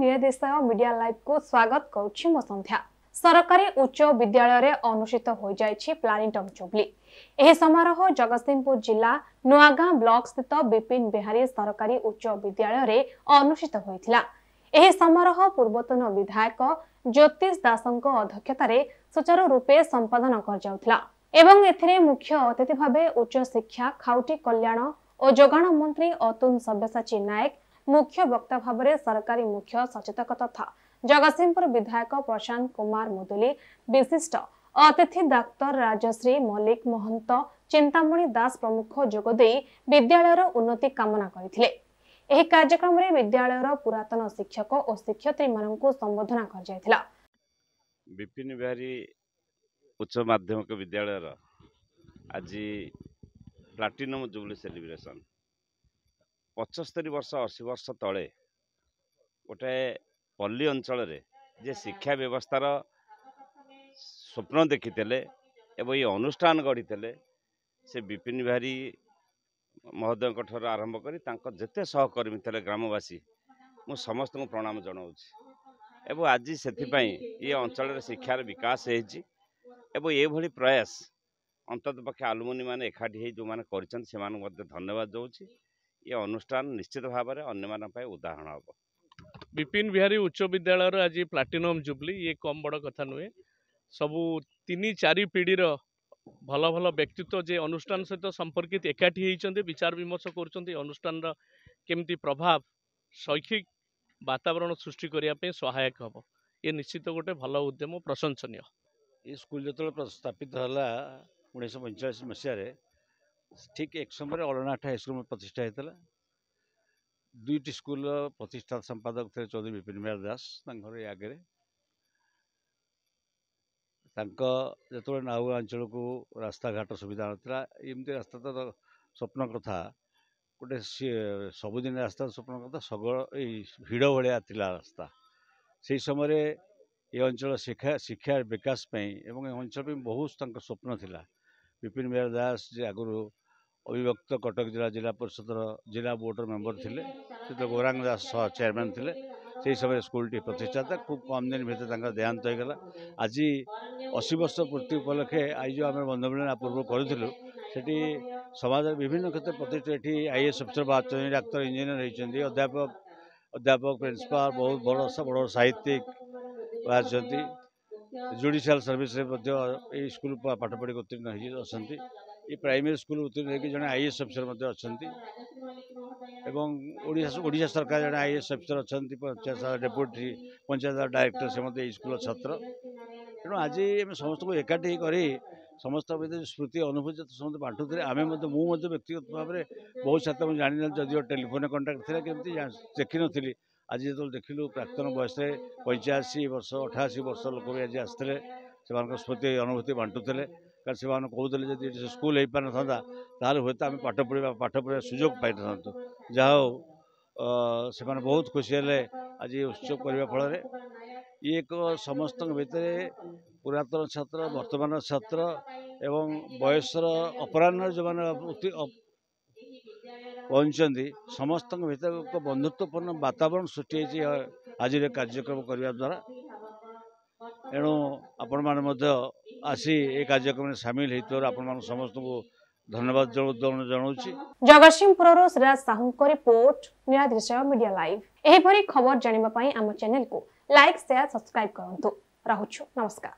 निरदेशाय media live को स्वागत करुछि मो संध्या। सरकारी उच्च विद्यालय रे अनुष्ठित हो जायछि प्लानेटम जुबली। एह समारोह जगतसिंहपुर जिला नुआगां ब्लॉक स्थित विपिन बिहारी सरकारी उच्च विद्यालय रे अनुष्ठित होइथिला। एह समारोह पूर्वतन विधायक ज्योतिष दासंक अध्यक्षता रे सुचारू रूपे संपादन कर जाउथिला एवं एथिरे मुख्य अतिथि भाबे उच्च शिक्षा खाउटी कल्याण और जोगाण मंत्री अतुल सब्यसाची नायक मुख्य वक्ता भाव सरकारी मुख्य सचेतक तथा जगतसिंहपुर विधायक प्रशांत कुमार मुदुली विशिष्ट अतिथि डाक्तर राजश्री मल्लिक महंत चिंतामणि दास प्रमुख जोगदे विद्यालयर उन्नति कामना करथिले। एही कार्यक्रम रे विद्यालयर पुरातन शिक्षक और शिक्षयित्री माननकु संबोधन कर जायथिला। विपिन बिहारी उच्च माध्यमिक विद्यालयर आज प्लाटिनम जुबली सेलिब्रेशन 75 वर्ष 80 वर्ष तले गोटे पल्ली अंचल जे शिक्षा व्यवस्थार स्वप्न देखीते एवं ये अनुष्ठान गढ़ी से विपिन बिहारी महोदय ठार आरंभ कर जेते सहकर्मी थे ग्रामवासी मु समस्त को प्रणाम जनाऊँ एवं आज से ये अंचल शिक्षार विकास एवं ये प्रयास अंतत पक्षे आलुमनी मैंने एकाठी जो मैंने कर धन्यवाद दूसरी। ये अनुष्ठान निश्चित भाव में अन्य उदाहरण हम। विपिन बिहारी उच्च विद्यालय आज प्लाटिनम जुबली ये कम बड़ कथा नुहे। सबू 3-4 पीढ़ीर भल भल व्यक्तित्व जे अनुष्ठान सहित संपर्कित एकाठी होती विचार विमर्श कर अनुष्ठान केमती प्रभाव शैक्षिक वातावरण सृष्टि करने सहायक हम। ये निश्चित गोटे भल उद्यम प्रशंसनीय। ये स्कूल जो स्थापित है 1945 मसीह ठीक एक समय अलनाठ हाईस्कूल प्रतिष्ठा होता। 2टी स्कूल प्रतिष्ठा संपादक थे चौधरी विपिन बिहारी दास घर आगे जो नाउ अंचल को रास्ता घाट सुविधा नाला एमती रास्ता तो स्वप्न कथा गोटे सबुदिन रास्ता स्वप्न कथा सगल भिड़ भाया था रास्ता से समय ये अंचल शिक्षा विकास एवं अंचल बहुत स्वप्न था। विपिन बिहारी दास जे आगुरी अविभक्त कटक जिला परिषद जिला बोर्ड मेंबर थे तो गौरांग दास चेयरमैन थे से समय स्कूल टी प्रतिष्ठा था। खूब कम दिन भर देहांत होगा। आज 80 वर्ष पूर्ति उपलक्षे आज जो आम बंधुमिलन पूर्व करूँ से समाज विभिन्न क्षेत्र प्रतिष्ठा ये IAS अफिसर बाहर डाक्तर इंजीनियर होती अध्यापक प्रिंसिपाल बहुत बड़ बड़ साहित्यिक बाहर जुडिशियल सर्विस स्कूल पाठ पढ़ी उत्तीर्ण होती। ये प्राइमरी स्कूल उत्तीर्ण होकर जड़े IAS अफिसर अच्छा ओडिशा सरकार जड़े IAS अफिसर अच्छा पंचायत डेप्यूटी पंचायत डायरेक्टर से स्कूल छात्र तेणु आज समस्त को एकाठी कर समस्त स्मृति अनुभूति समस्त बांटुते आम मुझे व्यक्तिगत भाव में बहुत छात्र मुझे जानी जदिव टेलीफोन कंटाक्ट थी केमती देखी नी आज जो देखिलु प्राक्तन बयस 85 वर्ष 88 वर्ष लोक भी आज आसते से स्मृति अनुभूति बांटुले कारण से कहते जब स्कूल हो पार था हे तो आम पाठ पढ़ा सुजोग पाई था से बहुत खुशी है आज उत्सव करने फल ये एक समस्त भितर पुरातन छात्र वर्तमान छात्र एवं बयसर अपराह्न जो मैंने पहुँचती समस्त भीतर एक बंधुत्वपूर्ण वातावरण सृष्टि आज कार्यक्रम करने द्वारा एणु आपण मैंने आसी ए कार्यक्रम में सामिल होता आपण समस्त को धन्यवाद जनाऊँ। जगतसिंहपुर श्रीराज साहू रिपोर्ट निरादृश्य मीडिया लाइव। एही खबर जानिबा पई आम चैनल को लाइक शेयर सब्सक्राइब करंतु। नमस्कार।